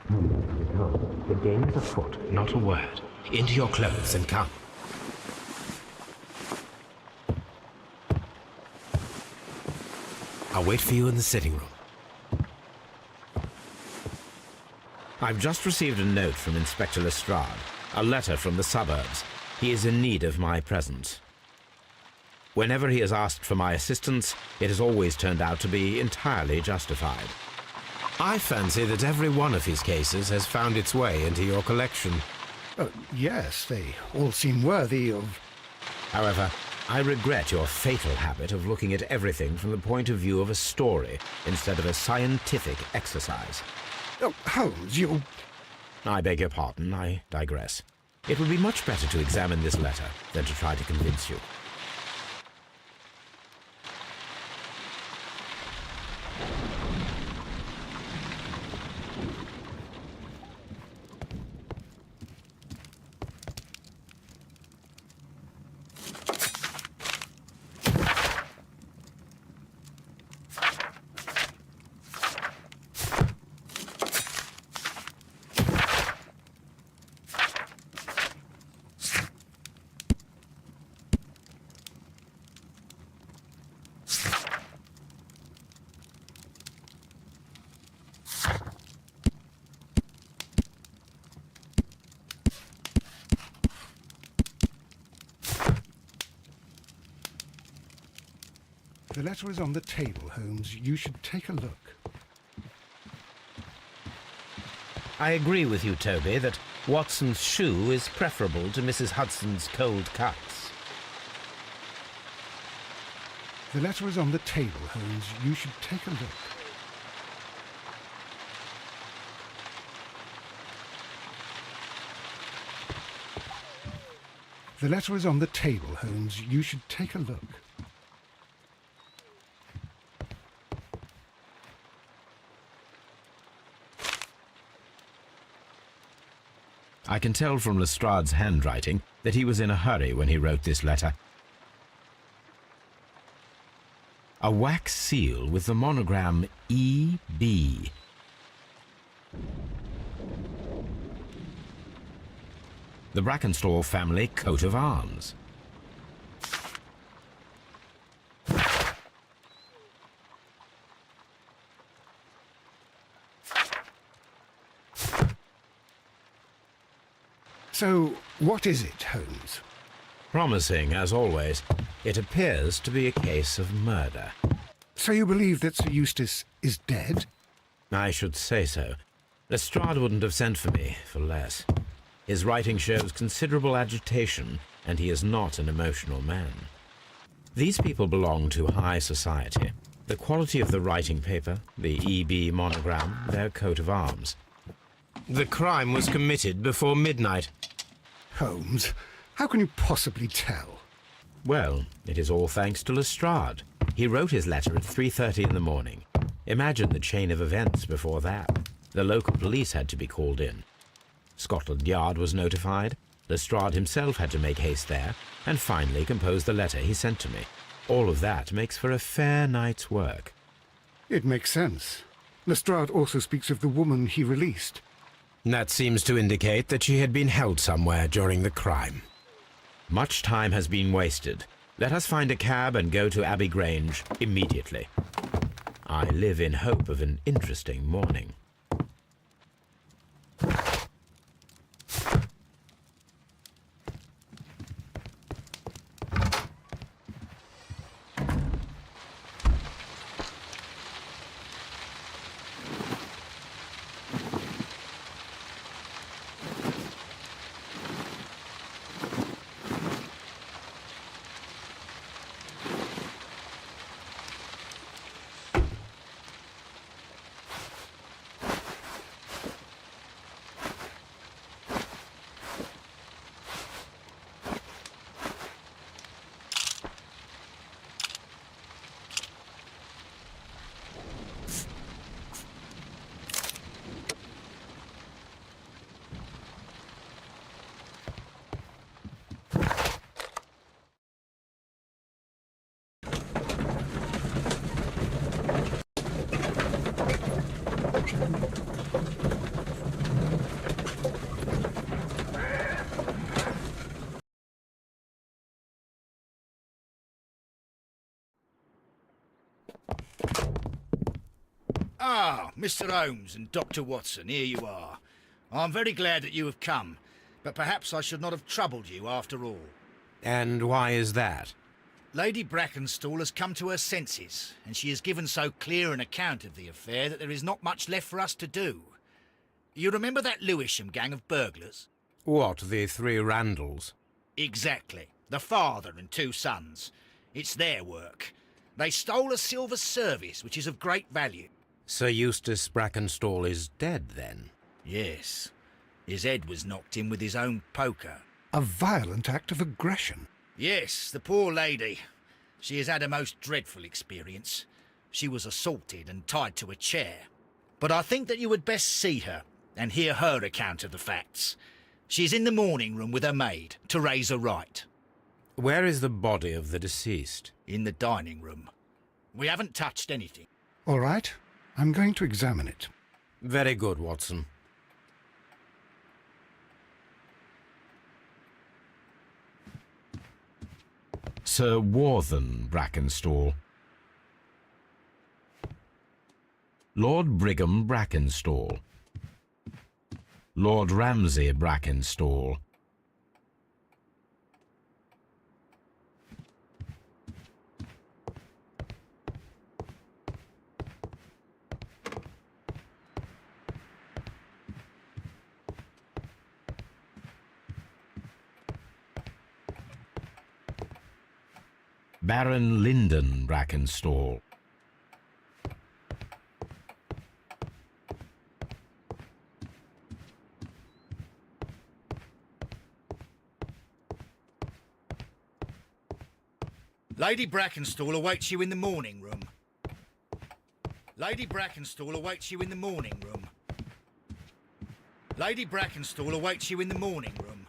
Come. The game is afoot. Not a word. Into your clothes and come. I'll wait for you in the sitting room. I've just received a note from Inspector Lestrade, a letter from the suburbs. He is in need of my presence. Whenever he has asked for my assistance, it has always turned out to be entirely justified. I fancy that every one of his cases has found its way into your collection. Yes, they all seem worthy of... However, I regret your fatal habit of looking at everything from the point of view of a story instead of a scientific exercise. Oh, Holmes, you... I beg your pardon, I digress. It would be much better to examine this letter than to try to convince you. The letter is on the table, Holmes. You should take a look. I agree with you, Toby, that Watson's shoe is preferable to Mrs. Hudson's cold cuts. The letter is on the table, Holmes. You should take a look. The letter is on the table, Holmes. You should take a look. I can tell from Lestrade's handwriting that he was in a hurry when he wrote this letter. A wax seal with the monogram E.B. The Brackenstall family coat of arms. So, what is it, Holmes? Promising, as always. It appears to be a case of murder. So you believe that Sir Eustace is dead? I should say so. Lestrade wouldn't have sent for me for less. His writing shows considerable agitation, and he is not an emotional man. These people belong to high society. The quality of the writing paper, the E.B. monogram, their coat of arms. The crime was committed before midnight. Holmes, how can you possibly tell? Well, it is all thanks to Lestrade. He wrote his letter at 3:30 in the morning. Imagine the chain of events before that. The local police had to be called in. Scotland Yard was notified. Lestrade himself had to make haste there, and finally compose the letter he sent to me. All of that makes for a fair night's work. It makes sense. Lestrade also speaks of the woman he released. That seems to indicate that she had been held somewhere during the crime. Much time has been wasted. Let us find a cab and go to Abbey Grange immediately. I live in hope of an interesting morning. Ah, Mr. Holmes and Dr. Watson, here you are. I'm very glad that you have come, but perhaps I should not have troubled you after all. And why is that? Lady Brackenstall has come to her senses, and she has given so clear an account of the affair that there is not much left for us to do. You remember that Lewisham gang of burglars? What, the three Randalls? Exactly. The father and two sons. It's their work. They stole a silver service, which is of great value. Sir Eustace Brackenstall is dead, then? Yes. His head was knocked in with his own poker. A violent act of aggression. Yes, the poor lady. She has had a most dreadful experience. She was assaulted and tied to a chair. But I think that you would best see her and hear her account of the facts. She's in the morning room with her maid, Teresa Wright. Where is the body of the deceased? In the dining room. We haven't touched anything. All right, I'm going to examine it. Very good, Watson. Sir Warthen Brackenstall. Lord Brigham Brackenstall. Lord Ramsay Brackenstall. Baron Lyndon Brackenstall. Lady Brackenstall awaits you in the morning room. Lady Brackenstall awaits you in the morning room. Lady Brackenstall awaits you in the morning room.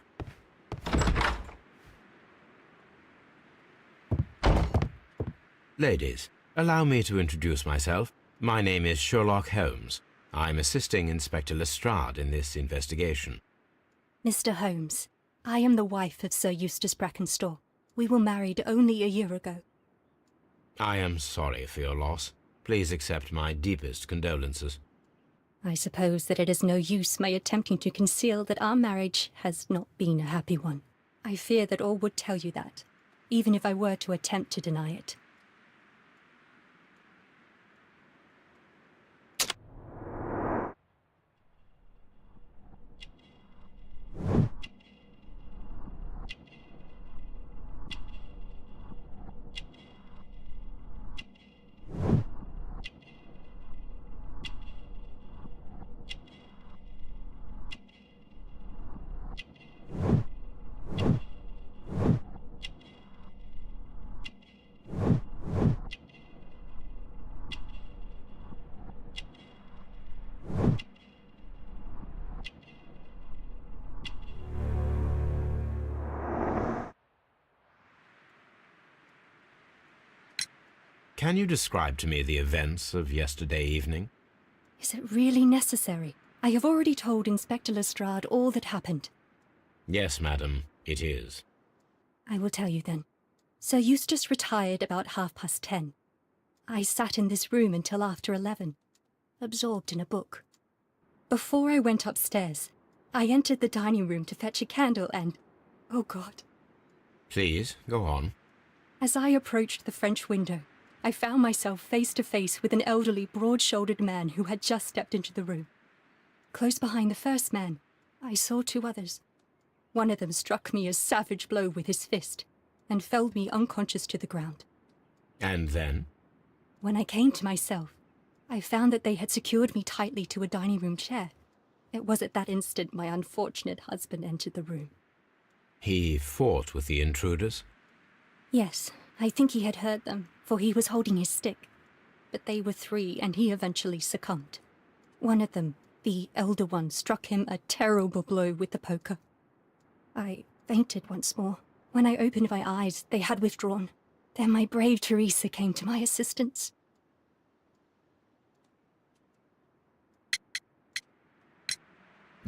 Ladies, allow me to introduce myself. My name is Sherlock Holmes. I'm assisting Inspector Lestrade in this investigation. Mr. Holmes, I am the wife of Sir Eustace Brackenstall. We were married only a year ago. I am sorry for your loss. Please accept my deepest condolences. I suppose that it is no use my attempting to conceal that our marriage has not been a happy one. I fear that all would tell you that, even if I were to attempt to deny it. Can you describe to me the events of yesterday evening? Is it really necessary? I have already told Inspector Lestrade all that happened. Yes, madam, it is. I will tell you then. Sir Eustace retired about 10:30. I sat in this room until after 11, absorbed in a book. Before I went upstairs, I entered the dining room to fetch a candle and... oh God. Please, go on. As I approached the French window, I found myself face to face with an elderly, broad-shouldered man who had just stepped into the room. Close behind the first man, I saw two others. One of them struck me a savage blow with his fist and felled me unconscious to the ground. And then? When I came to myself, I found that they had secured me tightly to a dining room chair. It was at that instant my unfortunate husband entered the room. He fought with the intruders? Yes, I think he had heard them, for he was holding his stick. But they were three, and he eventually succumbed. One of them, the elder one, struck him a terrible blow with the poker. I fainted once more. When I opened my eyes, they had withdrawn. Then my brave Teresa came to my assistance.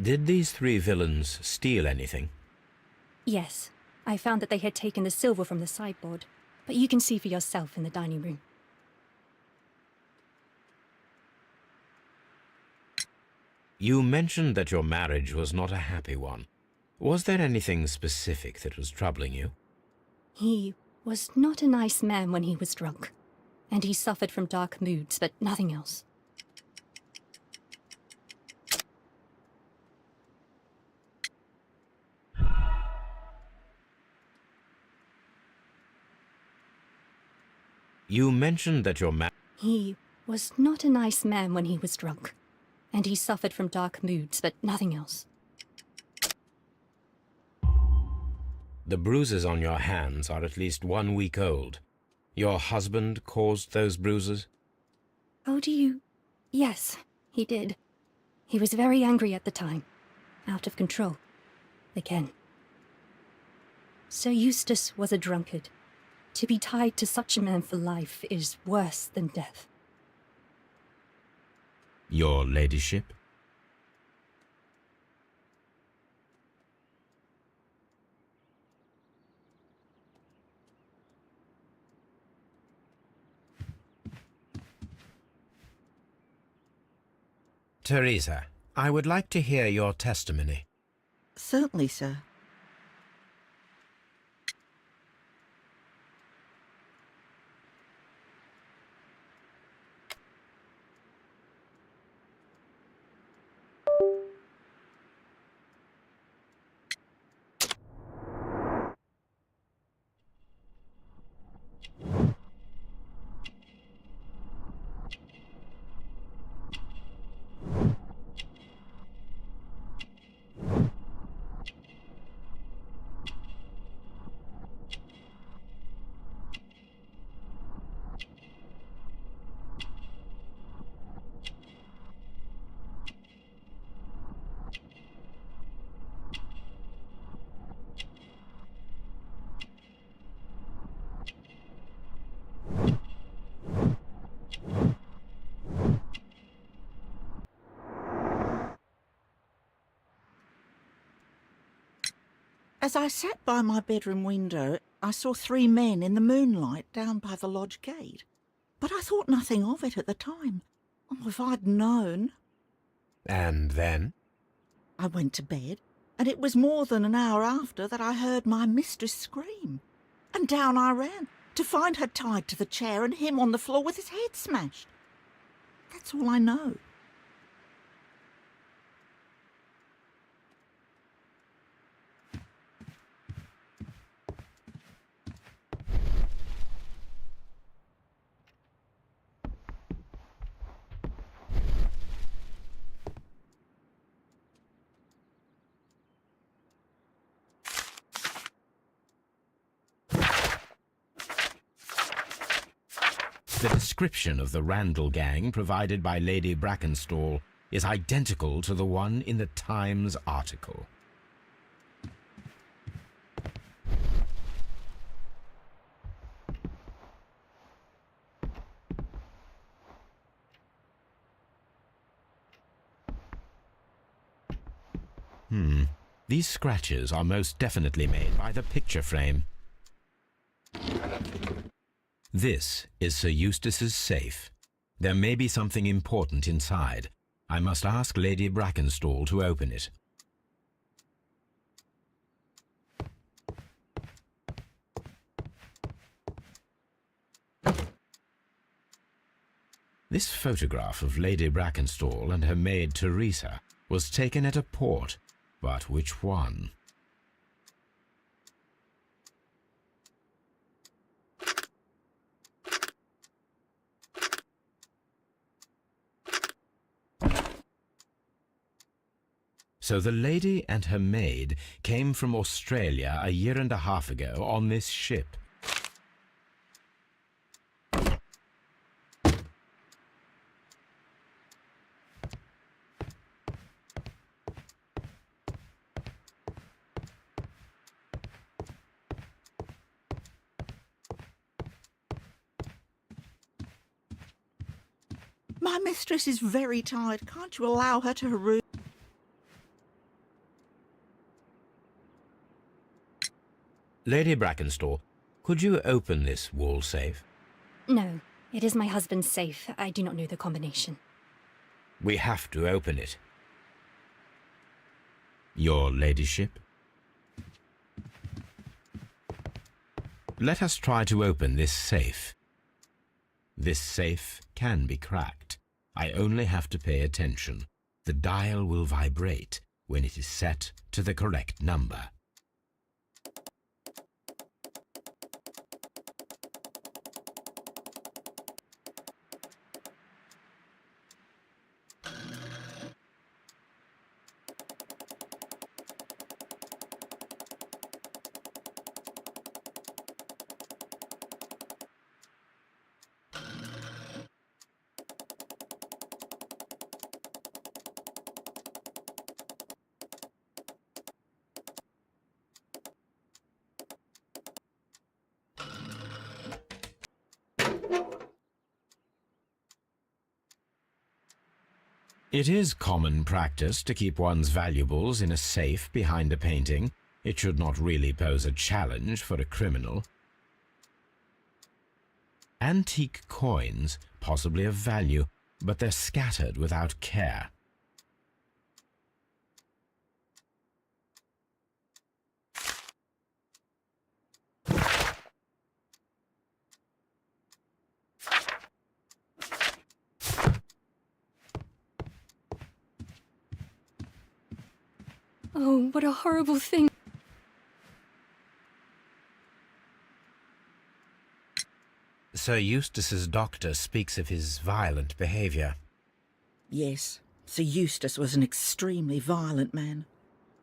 Did these three villains steal anything? Yes, I found that they had taken the silver from the sideboard, but you can see for yourself in the dining room. You mentioned that your marriage was not a happy one. Was there anything specific that was troubling you? He was not a nice man when he was drunk, and he suffered from dark moods, but nothing else. You mentioned that your He was not a nice man when he was drunk, and he suffered from dark moods, but nothing else. The bruises on your hands are at least 1 week old. Your husband caused those bruises? Oh, do you? Yes, he did. He was very angry at the time. Out of control. Again. Sir Eustace was a drunkard. To be tied to such a man for life is worse than death. Your ladyship? Teresa, I would like to hear your testimony. Certainly, sir. As I sat by my bedroom window, I saw 3 men in the moonlight down by the lodge gate. But I thought nothing of it at the time. Oh, if I'd known. And then? I went to bed, and it was more than an hour after that I heard my mistress scream. And down I ran, to find her tied to the chair and him on the floor with his head smashed. That's all I know. The description of the Randall gang provided by Lady Brackenstall is identical to the one in the Times article. These scratches are most definitely made by the picture frame. This is Sir Eustace's safe. There may be something important inside. I must ask Lady Brackenstall to open it. This photograph of Lady Brackenstall and her maid Teresa was taken at a port, but which one? So the lady and her maid came from Australia a year and a half ago on this ship. My mistress is very tired. Can't you allow her to her room? Lady Brackenstall, could you open this wall safe? No, it is my husband's safe. I do not know the combination. We have to open it. Your ladyship? Let us try to open this safe. This safe can be cracked. I only have to pay attention. The dial will vibrate when it is set to the correct number. It is common practice to keep one's valuables in a safe behind a painting. It should not really pose a challenge for a criminal. Antique coins, possibly of value, but they're scattered without care. Oh, what a horrible thing. Sir Eustace's doctor speaks of his violent behaviour. Yes, Sir Eustace was an extremely violent man.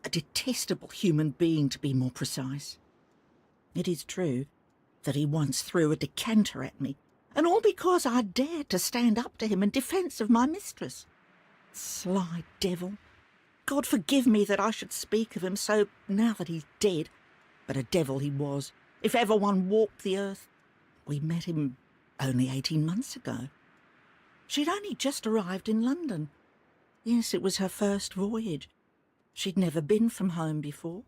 A detestable human being, to be more precise. It is true that he once threw a decanter at me, and all because I dared to stand up to him in defence of my mistress. Sly devil. God forgive me that I should speak of him so now that he's dead. But a devil he was, if ever one walked the earth. We met him only 18 months ago. She'd only just arrived in London. Yes, it was her first voyage. She'd never been from home before.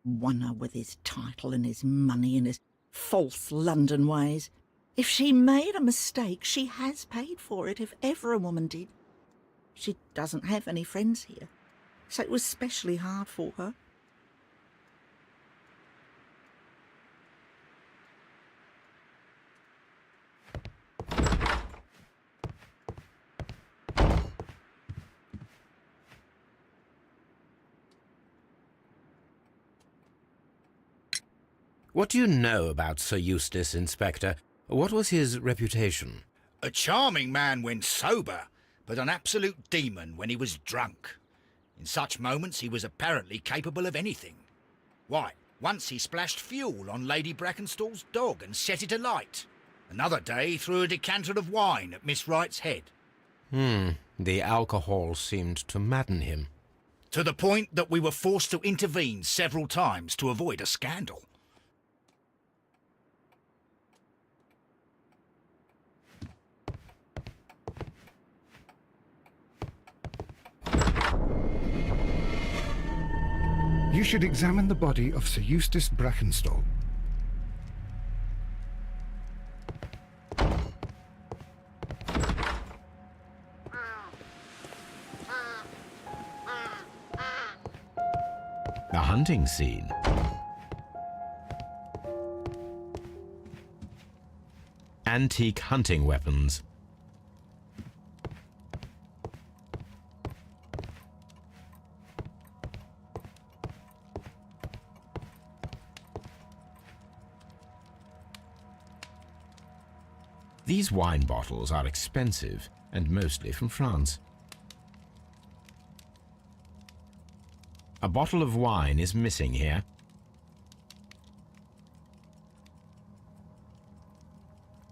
Wonder with his title and his money and his false London ways. If she made a mistake, she has paid for it, if ever a woman did. She doesn't have any friends here, so it was specially hard for her. What do you know about Sir Eustace, Inspector? What was his reputation? A charming man when sober, but an absolute demon when he was drunk. In such moments he was apparently capable of anything. Why, once he splashed fuel on Lady Brackenstall's dog and set it alight. Another day he threw a decanter of wine at Miss Wright's head. The alcohol seemed to madden him. To the point that we were forced to intervene several times to avoid a scandal. You should examine the body of Sir Eustace Brackenstall. A hunting scene. Antique hunting weapons. These wine bottles are expensive and mostly from France. A bottle of wine is missing here.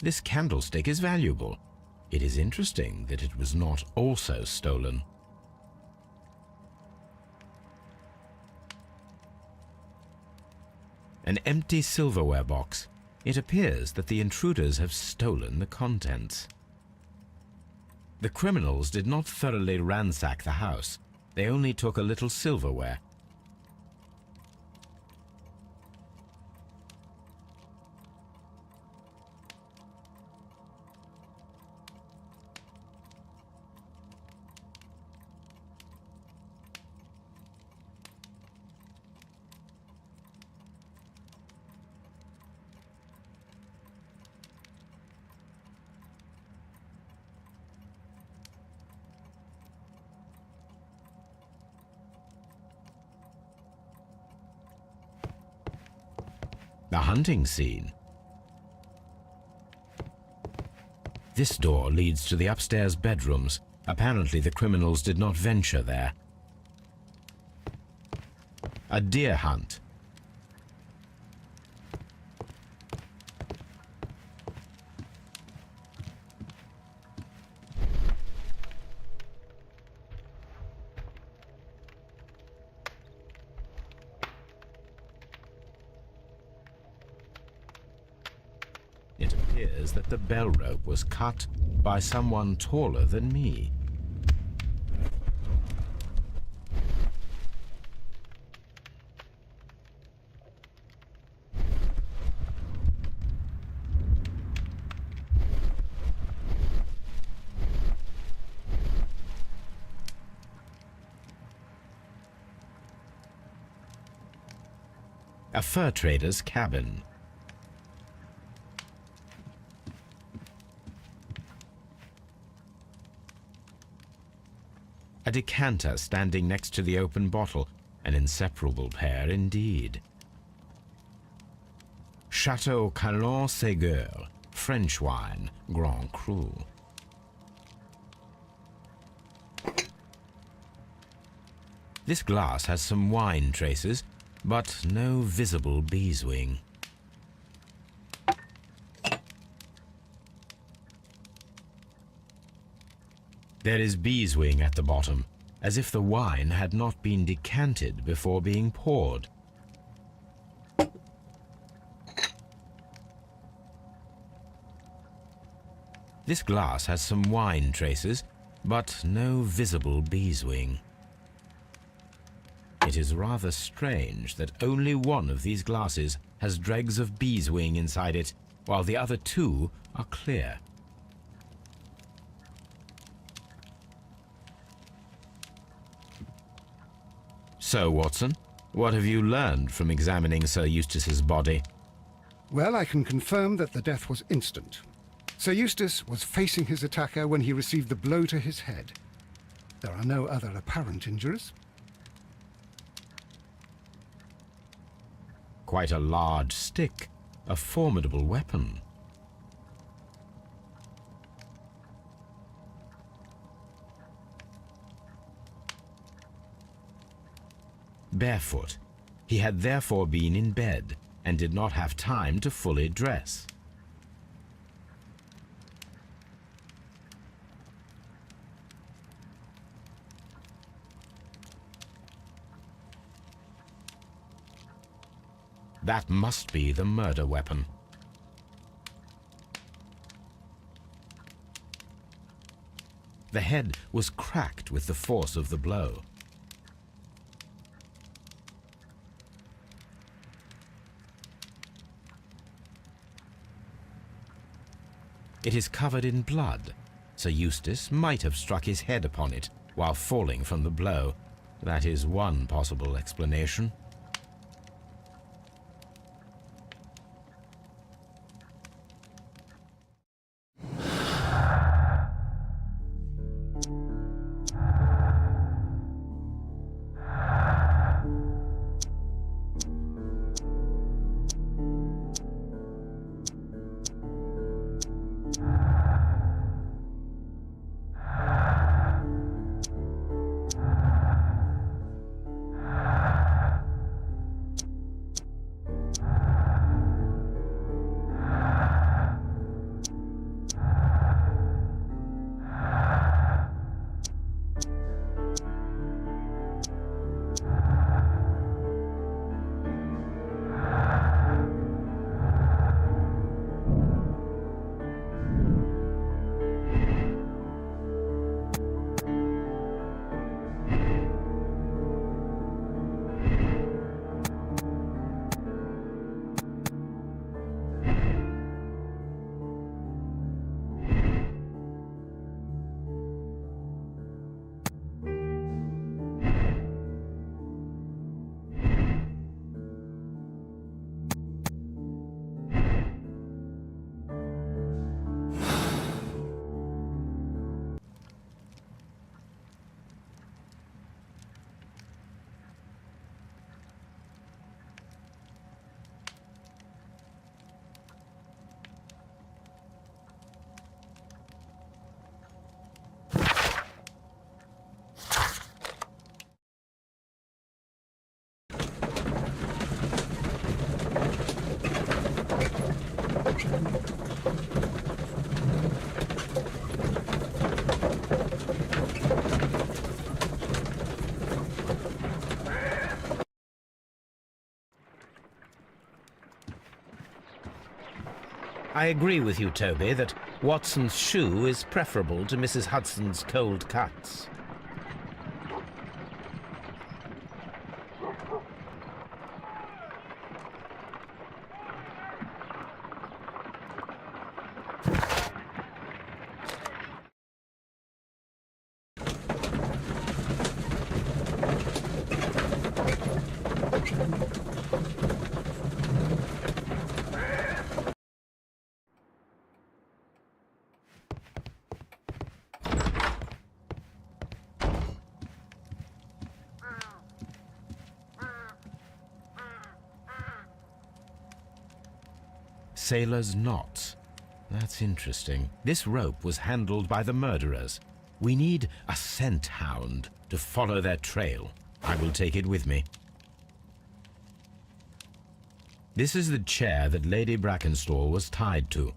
This candlestick is valuable. It is interesting that it was not also stolen. An empty silverware box. It appears that the intruders have stolen the contents. The criminals did not thoroughly ransack the house. They only took a little silverware. A hunting scene. This door leads to the upstairs bedrooms. Apparently the criminals did not venture there. A deer hunt. It appears that the bell rope was cut by someone taller than me. A fur trader's cabin. A decanter standing next to the open bottle, an inseparable pair indeed. Chateau Calon-Ségur, French wine, Grand Cru. This glass has some wine traces, but no visible beeswing. There is beeswing at the bottom, as if the wine had not been decanted before being poured. This glass has some wine traces, but no visible beeswing. It is rather strange that only one of these glasses has dregs of beeswing inside it, while the other two are clear. So, Watson, what have you learned from examining Sir Eustace's body? Well, I can confirm that the death was instant. Sir Eustace was facing his attacker when he received the blow to his head. There are no other apparent injuries. Quite a large stick, a formidable weapon. Barefoot, he had therefore been in bed and did not have time to fully dress. That must be the murder weapon. The head was cracked with the force of the blow. It is covered in blood. Sir Eustace might have struck his head upon it while falling from the blow. That is one possible explanation. I agree with you, Toby, that Watson's shoe is preferable to Mrs. Hudson's cold cuts. Sailor's knots. That's interesting. This rope was handled by the murderers. We need a scent hound to follow their trail. I will take it with me. This is the chair that Lady Brackenstall was tied to.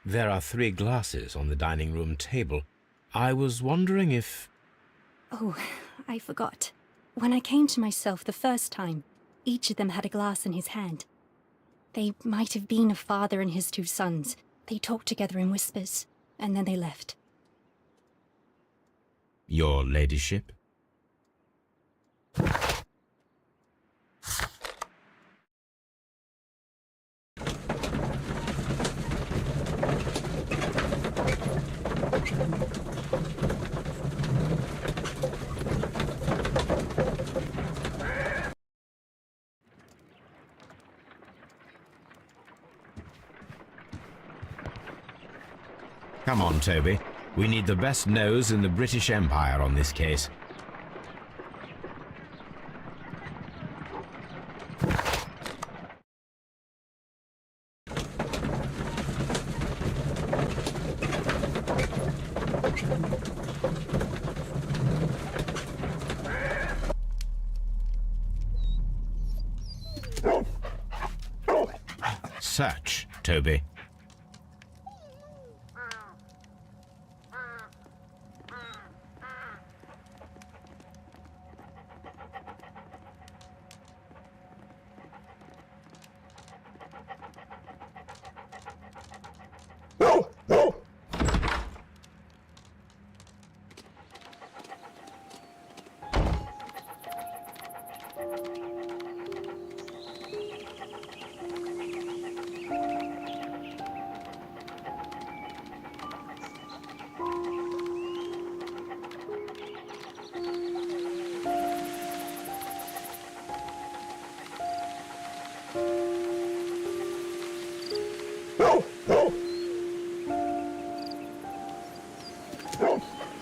There are 3 glasses on the dining room table. I was wondering if... Oh, I forgot. When I came to myself the first time, each of them had a glass in his hand. They might have been a father and his 2 sons. They talked together in whispers, and then they left. Your ladyship? Come on, Toby. We need the best nose in the British Empire on this case. Search, Toby.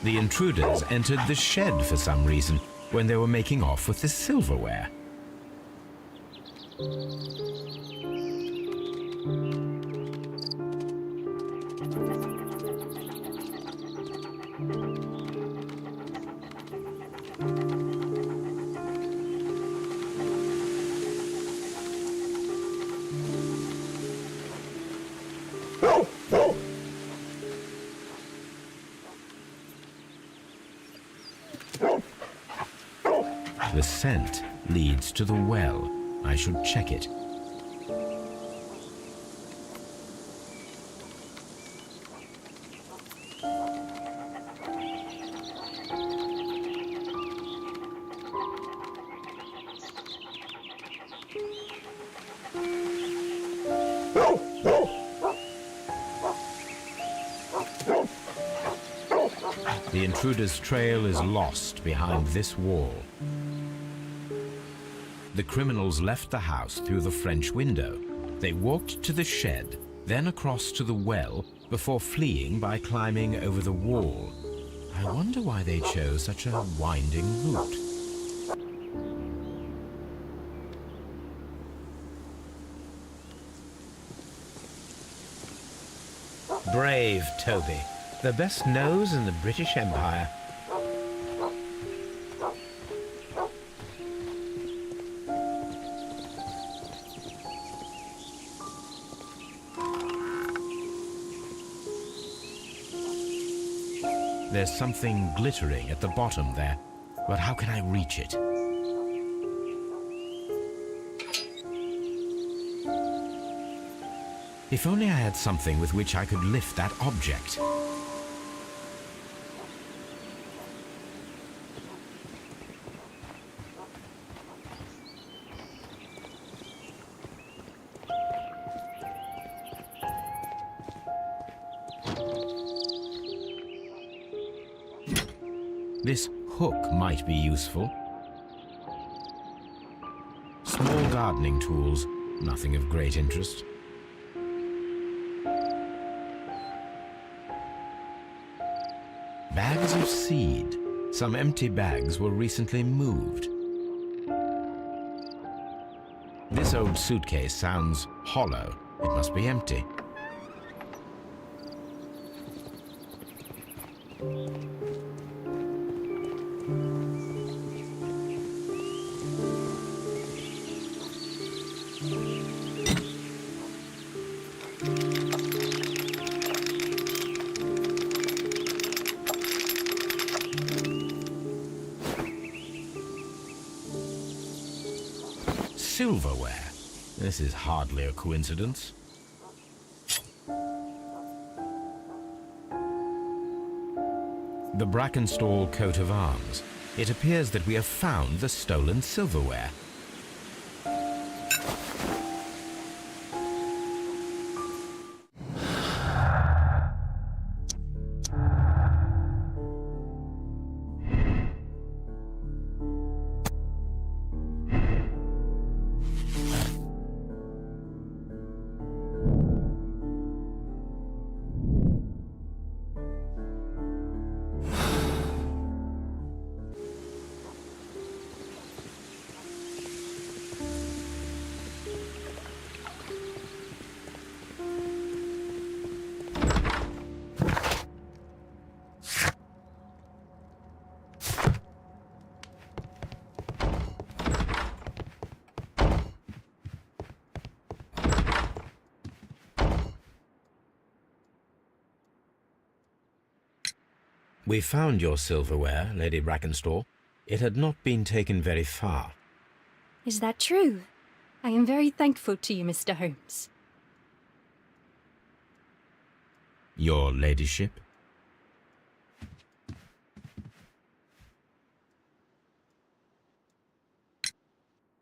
The intruders entered the shed for some reason when they were making off with the silverware. The scent leads to the well. I should check it. The intruder's trail is lost behind this wall. The criminals left the house through the French window. They walked to the shed, then across to the well, before fleeing by climbing over the wall. I wonder why they chose such a winding route. Brave Toby, the best nose in the British Empire. There's something glittering at the bottom there, but how can I reach it? If only I had something with which I could lift that object. This hook might be useful. Small gardening tools, nothing of great interest. Bags of seed. Some empty bags were recently moved. This old suitcase sounds hollow. It must be empty. Silverware. This is hardly a coincidence. The Brackenstall coat of arms. It appears that we have found the stolen silverware. We found your silverware, Lady Brackenstall. It had not been taken very far. Is that true? I am very thankful to you, Mr. Holmes. Your ladyship?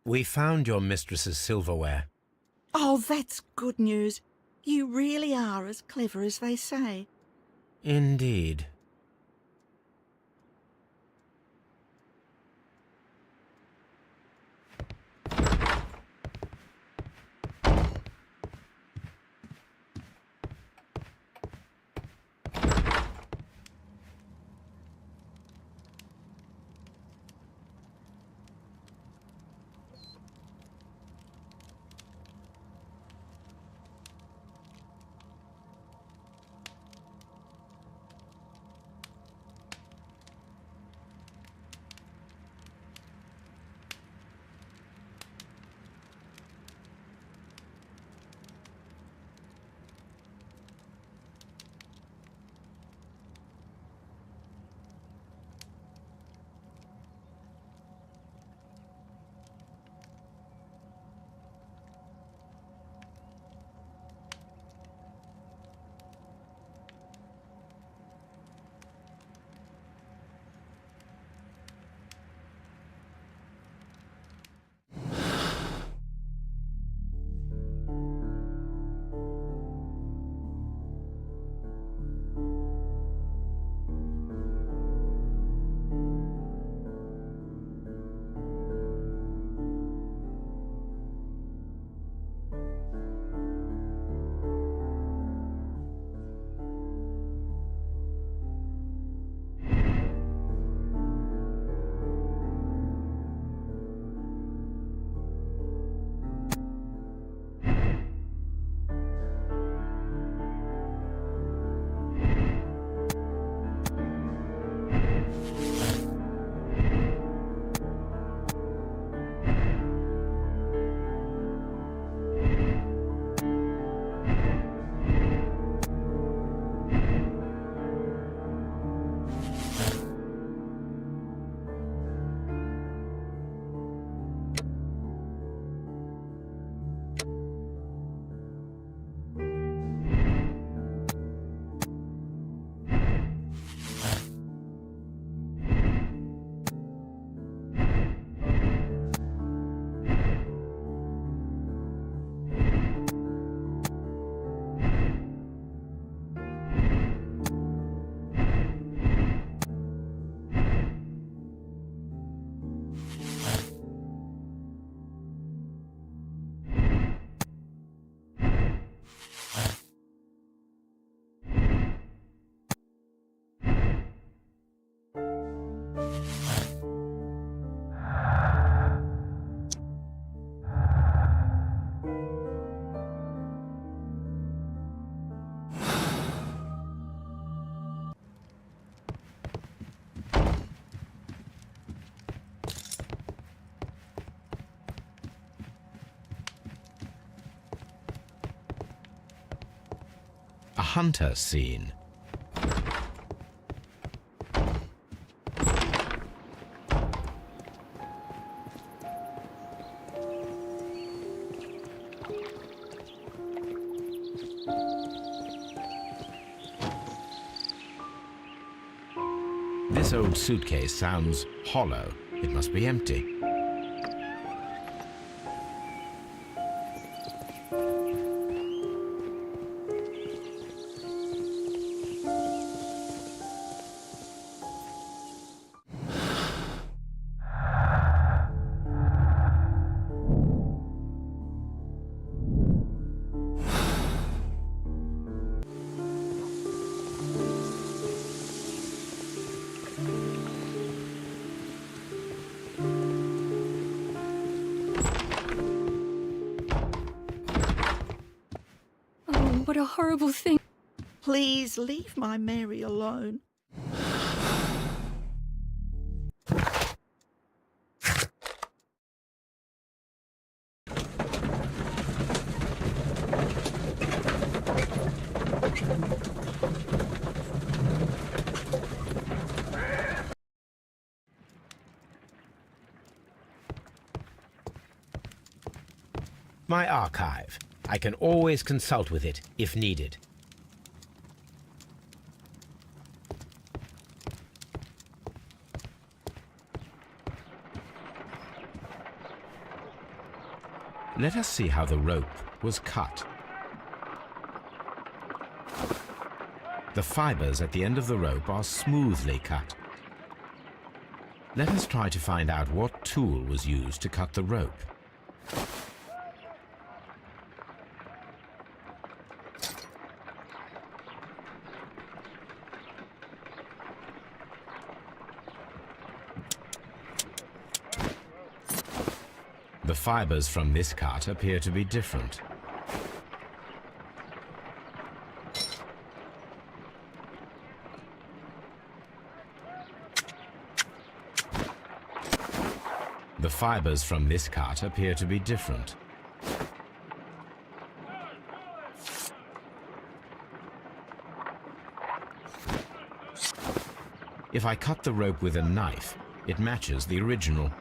We found your mistress's silverware. Oh, that's good news. You really are as clever as they say. Indeed. A hunter scene. This old suitcase sounds hollow. It must be empty. Oh, what a horrible thing. Please leave my Mary alone. My archive. I can always consult with it if needed. Let us see how the rope was cut. The fibers at the end of the rope are smoothly cut. Let us try to find out what tool was used to cut the rope. The fibers from this cut appear to be different. The fibers from this cut appear to be different. If I cut the rope with a knife, it matches the original.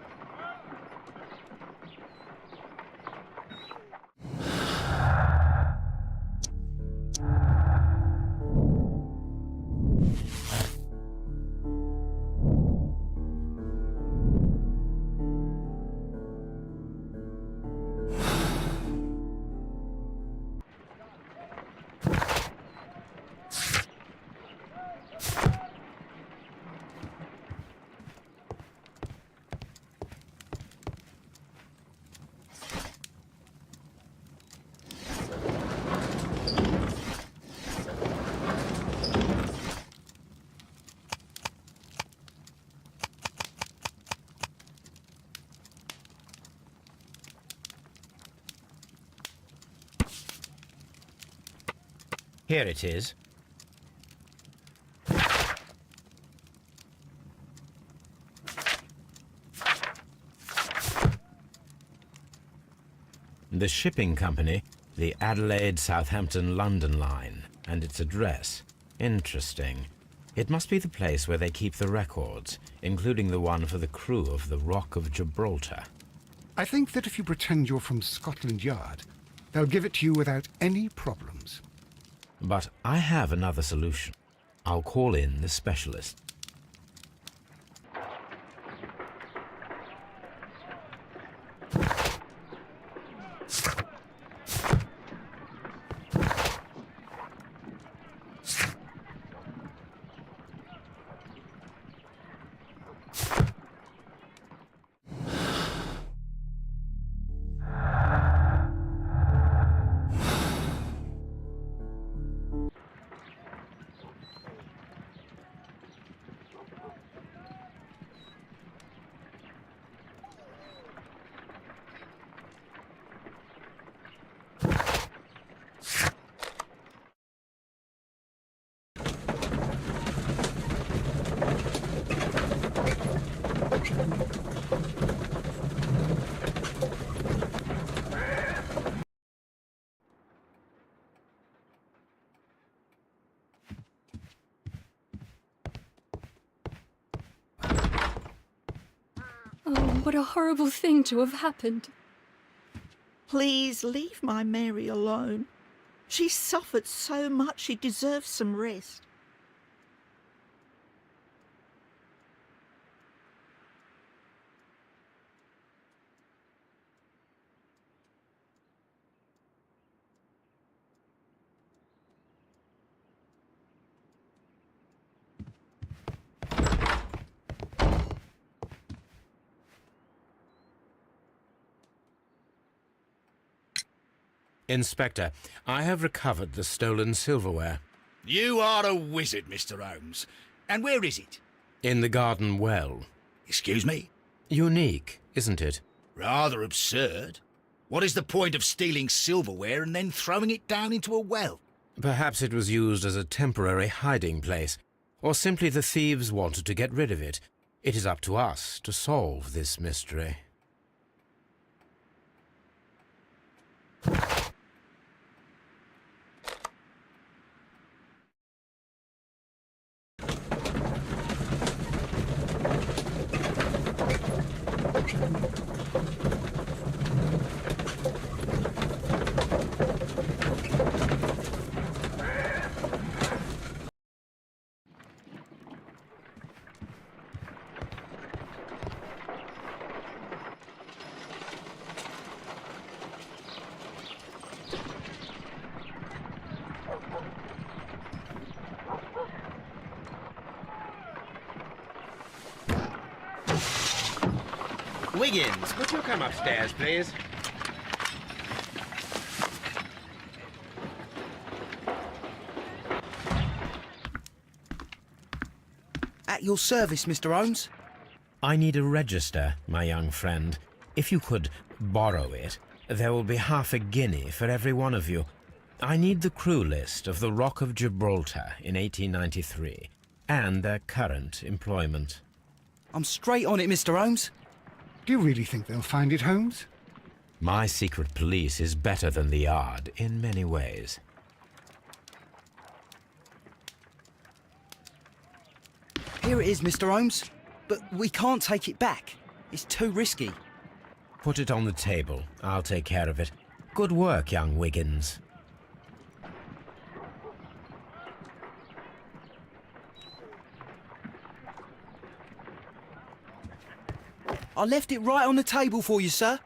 Here it is. The shipping company, the Adelaide, Southampton, London line, and its address. Interesting. It must be the place where they keep the records, including the one for the crew of the Rock of Gibraltar. I think that if you pretend you're from Scotland Yard, they'll give it to you without any problems. But I have another solution. I'll call in the specialist. What a horrible thing to have happened. Please leave my Mary alone. She's suffered so much she deserves some rest. Inspector, I have recovered the stolen silverware. You are a wizard, Mr. Holmes. And where is it? In the garden well. Excuse me? Unique, isn't it? Rather absurd. What is the point of stealing silverware and then throwing it down into a well? Perhaps it was used as a temporary hiding place, or simply the thieves wanted to get rid of it. It is up to us to solve this mystery. Wiggins, would you come upstairs, please? At your service, Mr. Holmes. I need a register, my young friend. If you could borrow it, there will be half a guinea for every one of you. I need the crew list of the Rock of Gibraltar in 1893, and their current employment. I'm straight on it, Mr. Holmes. Do you really think they'll find it, Holmes? My secret police is better than the Yard in many ways. Here it is, Mr. Holmes. But we can't take it back. It's too risky. Put it on the table. I'll take care of it. Good work, young Wiggins. I left it right on the table for you, sir.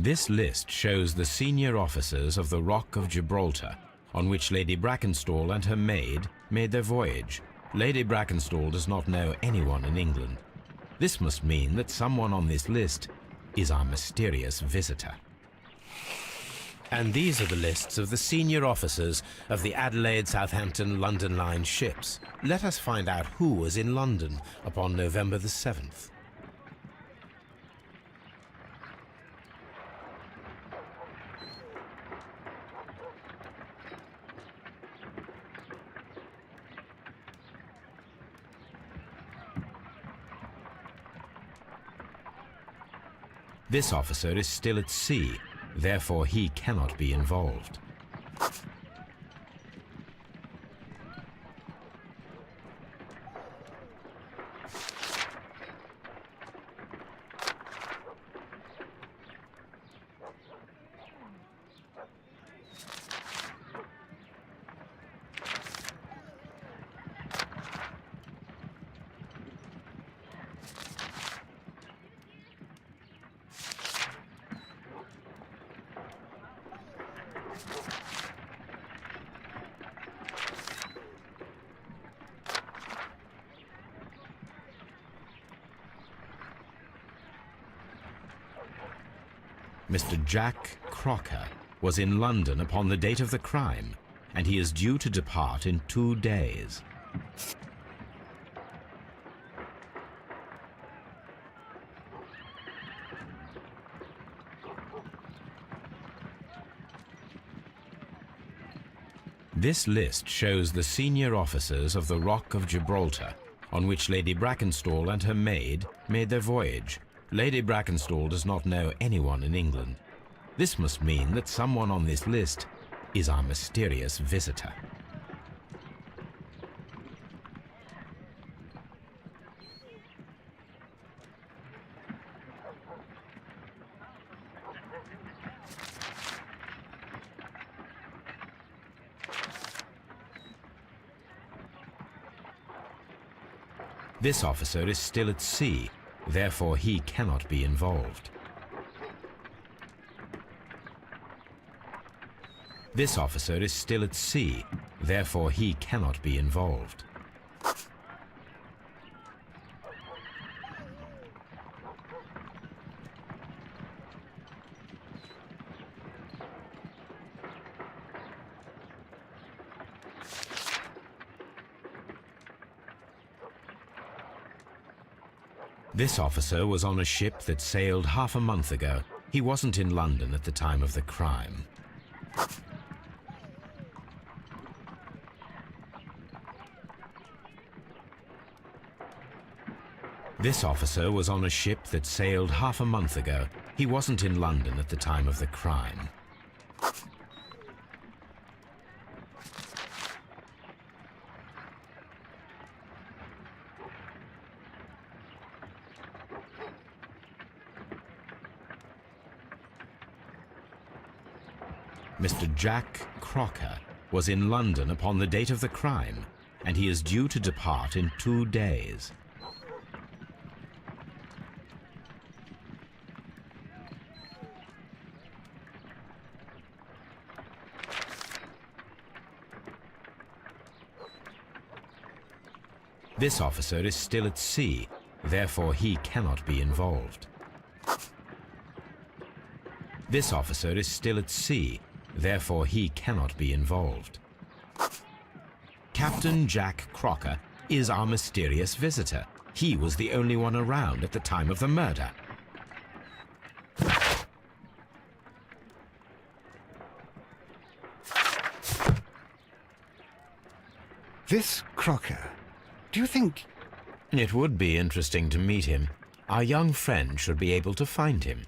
This list shows the senior officers of the Rock of Gibraltar, on which Lady Brackenstall and her maid made their voyage. Lady Brackenstall does not know anyone in England. This must mean that someone on this list is our mysterious visitor. And these are the lists of the senior officers of the Adelaide, Southampton, London Line ships. Let us find out who was in London upon November the 7th. This officer is still at sea, therefore he cannot be involved. Mr. Jack Crocker was in London upon the date of the crime, and he is due to depart in 2 days. This list shows the senior officers of the Rock of Gibraltar, on which Lady Brackenstall and her maid made their voyage. Lady Brackenstall does not know anyone in England. This must mean that someone on this list is our mysterious visitor. This officer is still at sea, therefore he cannot be involved. This officer is still at sea, therefore he cannot be involved. This officer was on a ship that sailed half a month ago. He wasn't in London at the time of the crime. This officer was on a ship that sailed half a month ago. He wasn't in London at the time of the crime. Mr. Jack Crocker was in London upon the date of the crime, and he is due to depart in 2 days. This officer is still at sea, therefore he cannot be involved. This officer is still at sea, therefore he cannot be involved. Captain Jack Crocker is our mysterious visitor. He was the only one around at the time of the murder. This Crocker, do you think... It would be interesting to meet him. Our young friend should be able to find him.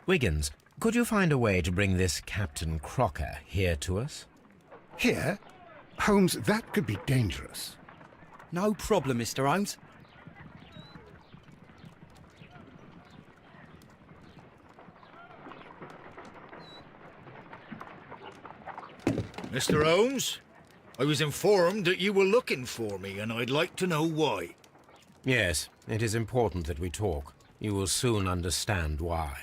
Wiggins, could you find a way to bring this Captain Crocker here to us? Here? Holmes, that could be dangerous. No problem, Mr. Holmes. Mr. Holmes, I was informed that you were looking for me, and I'd like to know why. Yes, it is important that we talk. You will soon understand why.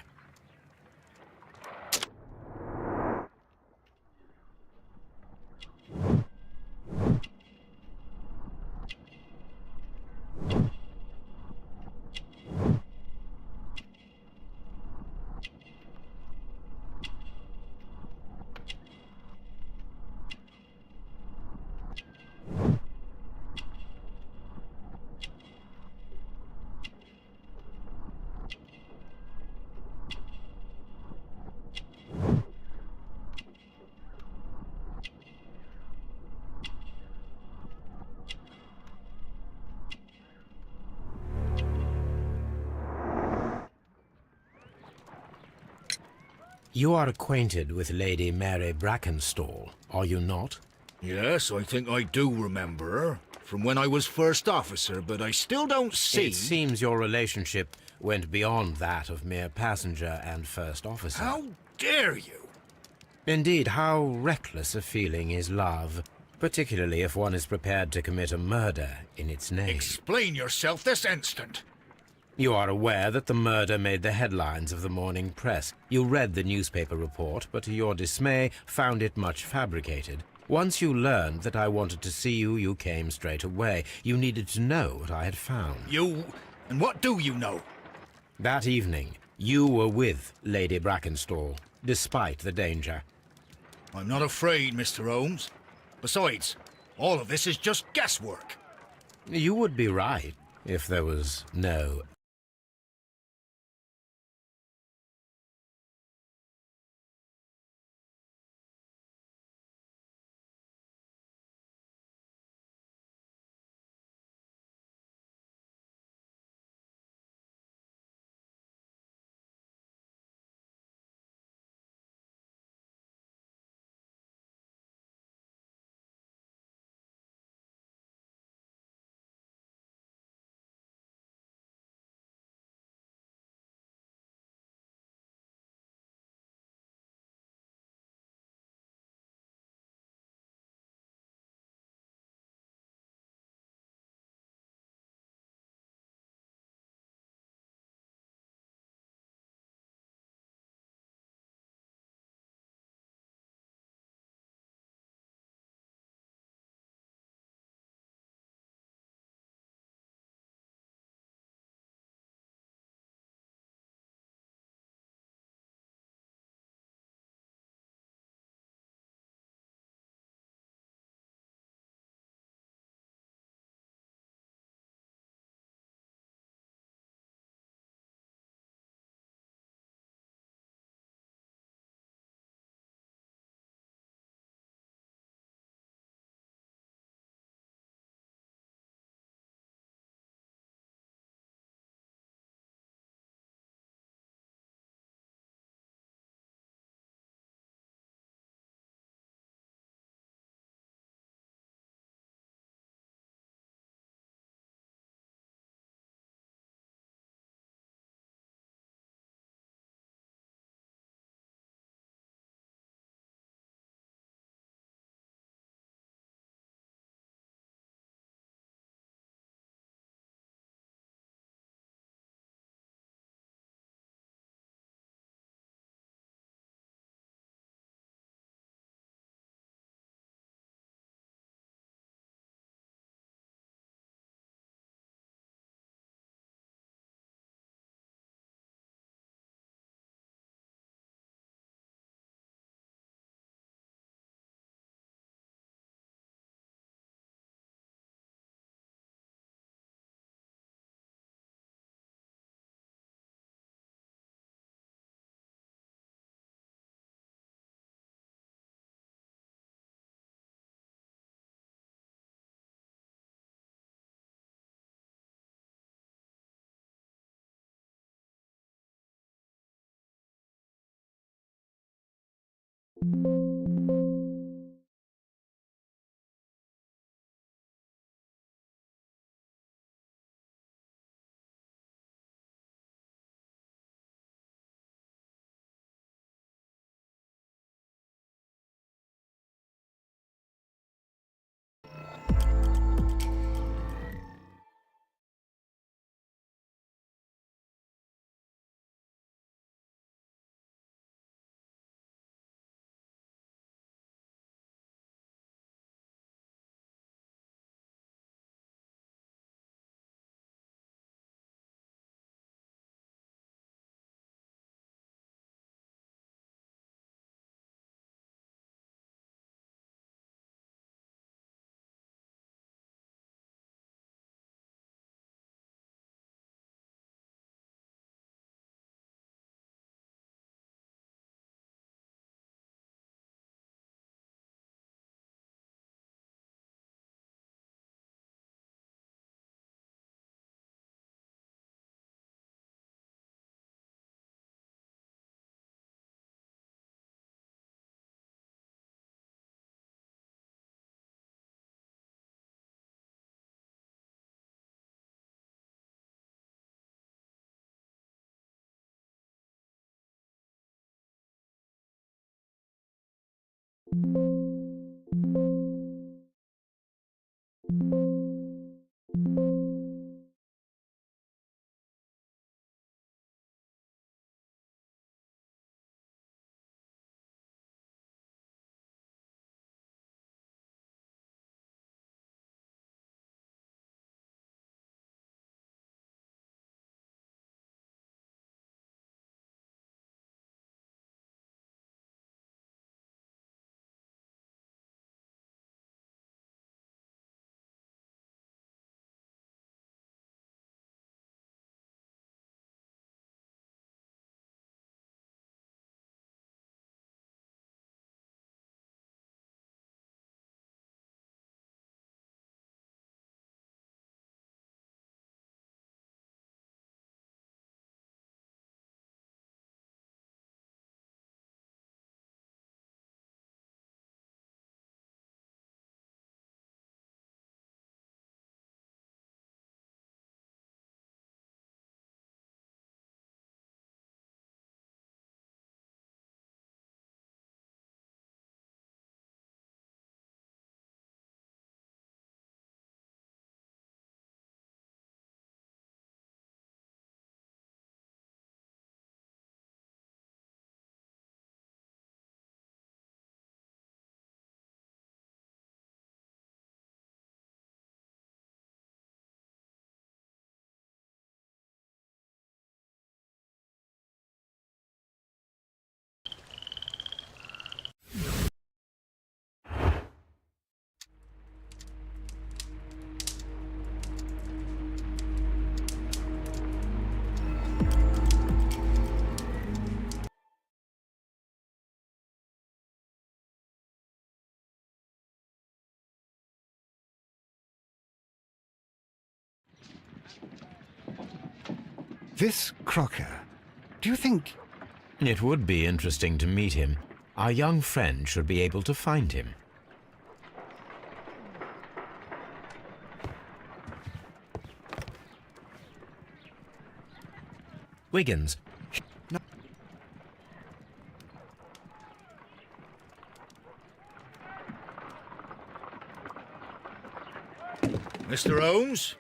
You are acquainted with Lady Mary Brackenstall, are you not? Yes, I think I do remember her. From when I was first officer, but I still don't see... It seems your relationship went beyond that of mere passenger and first officer. How dare you? Indeed, how reckless a feeling is love, particularly if one is prepared to commit a murder in its name. Explain yourself this instant. You are aware that the murder made the headlines of the morning press. You read the newspaper report, but to your dismay found it much fabricated. Once you learned that I wanted to see you, you came straight away. You needed to know what I had found. You... and what do you know? That evening, you were with Lady Brackenstall, despite the danger. I'm not afraid, Mr. Holmes. Besides, all of this is just guesswork. You would be right if there was no This Crocker, do you think... It would be interesting to meet him. Our young friend should be able to find him. Wiggins. Mr. Holmes?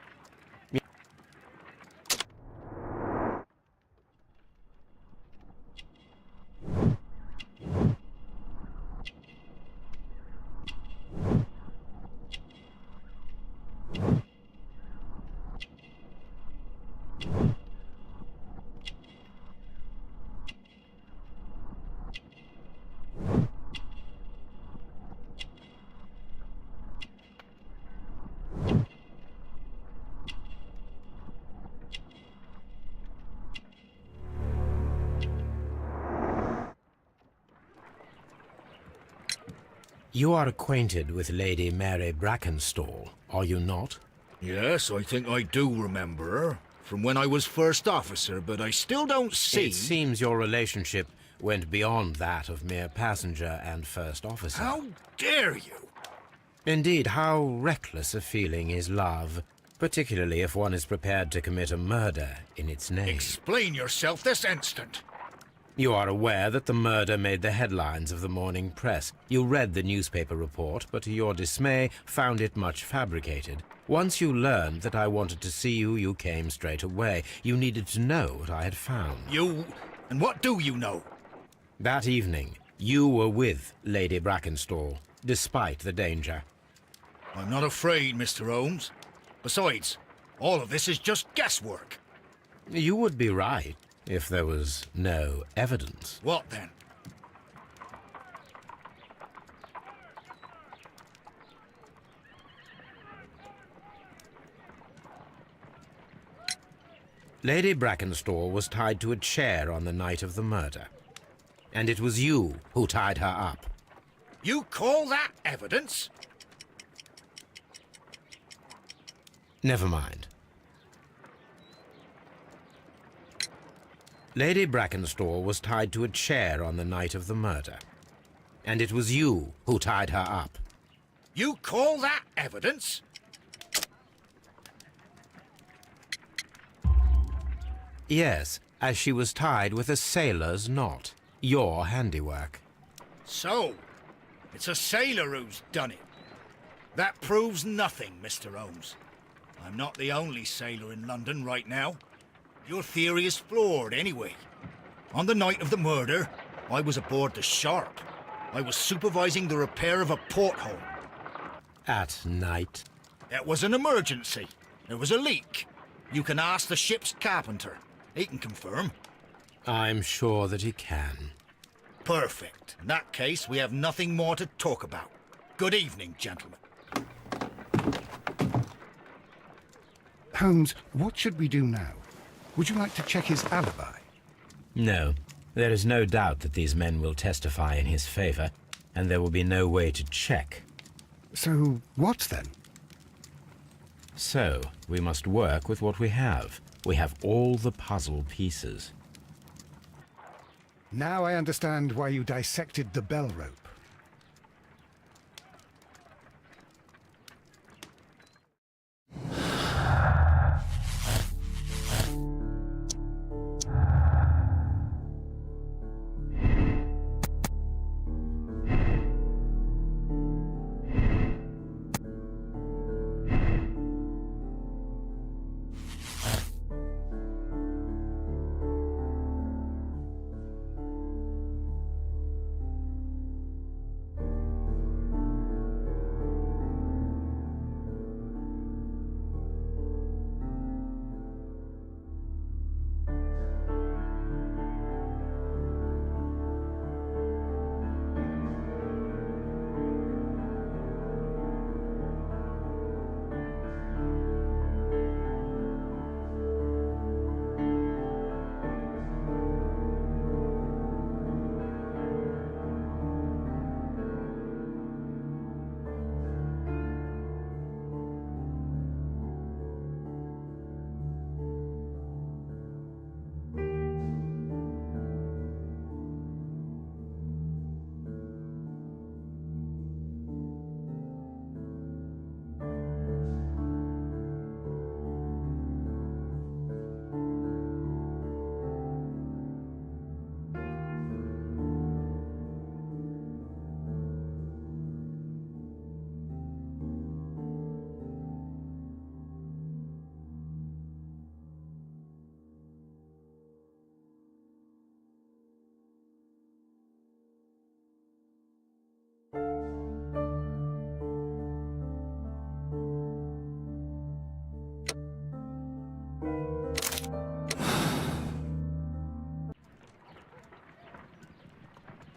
You are acquainted with Lady Mary Brackenstall, are you not? Yes, I think I do remember her. From when I was first officer, but I still don't see... It seems your relationship went beyond that of mere passenger and first officer. How dare you? Indeed, how reckless a feeling is love, particularly if one is prepared to commit a murder in its name. Explain yourself this instant. You are aware that the murder made the headlines of the morning press. You read the newspaper report, but to your dismay, found it much fabricated. Once you learned that I wanted to see you, you came straight away. You needed to know what I had found. You... and what do you know? That evening, you were with Lady Brackenstall, despite the danger. I'm not afraid, Mr. Holmes. Besides, all of this is just guesswork. You would be right if there was no evidence. What then? Lady Brackenstall was tied to a chair on the night of the murder. And it was you who tied her up. You call that evidence? Never mind. Lady Brackenstall was tied to a chair on the night of the murder. And it was you who tied her up. You call that evidence? Yes, as she was tied with a sailor's knot. Your handiwork. So, It's a sailor who's done it. That proves nothing, Mr. Holmes. I'm not the only sailor in London right now. Your theory is flawed anyway. On the night of the murder, I was aboard the Sharp. I was supervising the repair of a porthole. At night? It was an emergency. There was a leak. You can ask the ship's carpenter. He can confirm. I'm sure that he can. Perfect. In that case, we have nothing more to talk about. Good evening, gentlemen. Holmes, what should we do now? Would you like to check his alibi? No. There is no doubt that these men will testify in his favor, and there will be no way to check. So, what then? So, we must work with what we have. We have all the puzzle pieces. Now I understand why you dissected the bell rope.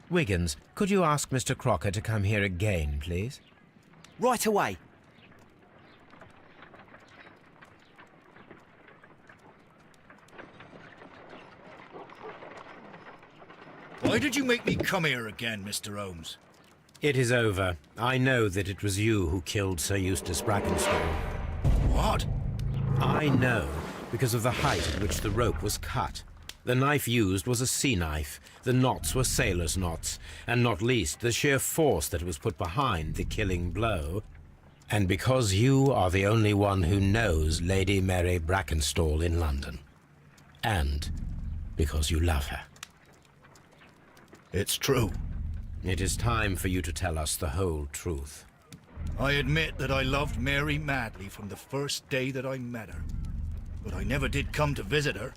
Wiggins, could you ask Mr. Crocker to come here again, please? Right away. Why did you make me come here again, Mr. Holmes? It is over. I know that it was you who killed Sir Eustace Brackenstall. What? I know because of the height at which the rope was cut. The knife used was a sea knife. The knots were sailor's knots, and not least the sheer force that was put behind the killing blow. And because you are the only one who knows Lady Mary Brackenstall in London. And because you love her. It's true. It is time for you to tell us the whole truth. I admit that I loved Mary madly from the first day that I met her. But I never did come to visit her,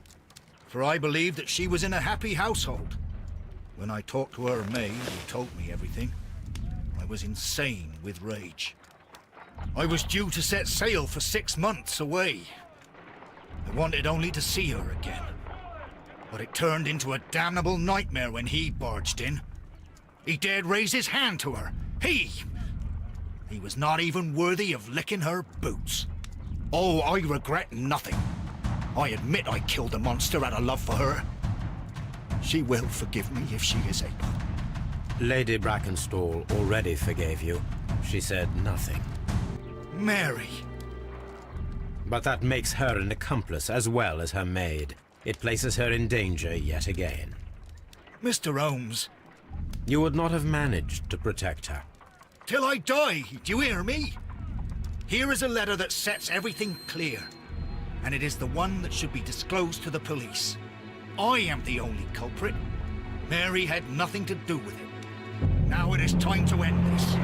for I believed that she was in a happy household. When I talked to her maid, who told me everything, I was insane with rage. I was due to set sail for 6 months away. I wanted only to see her again. But it turned into a damnable nightmare when he barged in. He dared raise his hand to her. He was not even worthy of licking her boots. Oh, I regret nothing. I admit I killed the monster out of love for her. She will forgive me if she is able. Lady Brackenstall already forgave you. She said nothing. Mary. But that makes her an accomplice as well as her maid. It places her in danger yet again. Mr. Holmes. You would not have managed to protect her. Till I die, do you hear me? Here is a letter that sets everything clear. And it is the one that should be disclosed to the police. I am the only culprit. Mary had nothing to do with it. Now it is time to end this.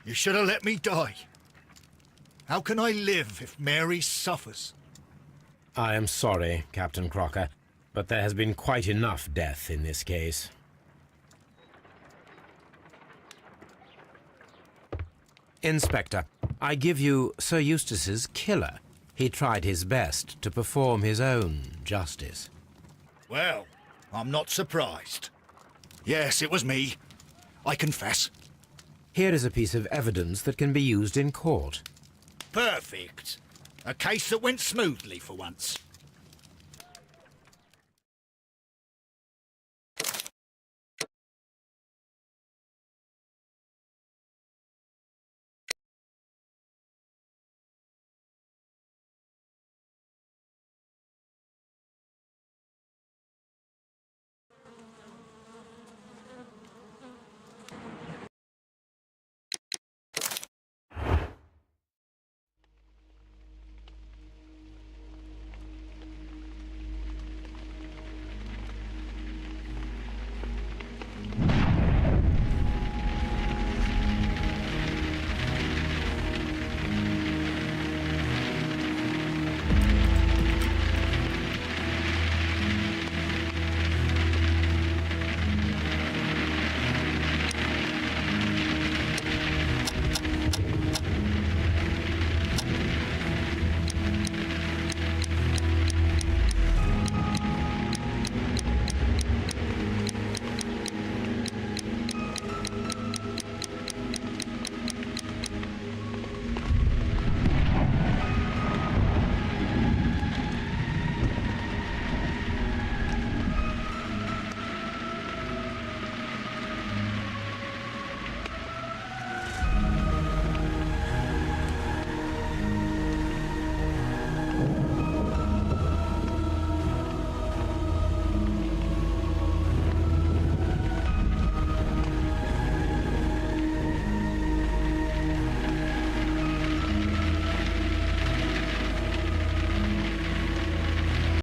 You should have let me die. How can I live if Mary suffers? I am sorry, Captain Crocker, but there has been quite enough death in this case. Inspector, I give you Sir Eustace's killer. He tried his best to perform his own justice. Well, I'm not surprised. Yes, it was me. I confess. Here is a piece of evidence that can be used in court. Perfect. A case that went smoothly for once.